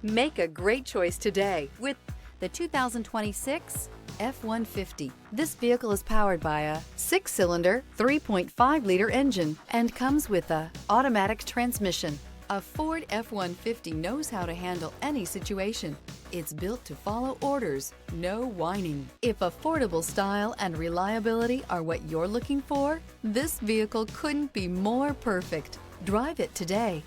Make a great choice today with the 2026 F-150. This vehicle is powered by a 6-cylinder, 3.5-liter engine and comes with a automatic transmission. A Ford F-150 knows how to handle any situation. It's built to follow orders, no whining. If affordable style and reliability are what you're looking for, this vehicle couldn't be more perfect. Drive it today.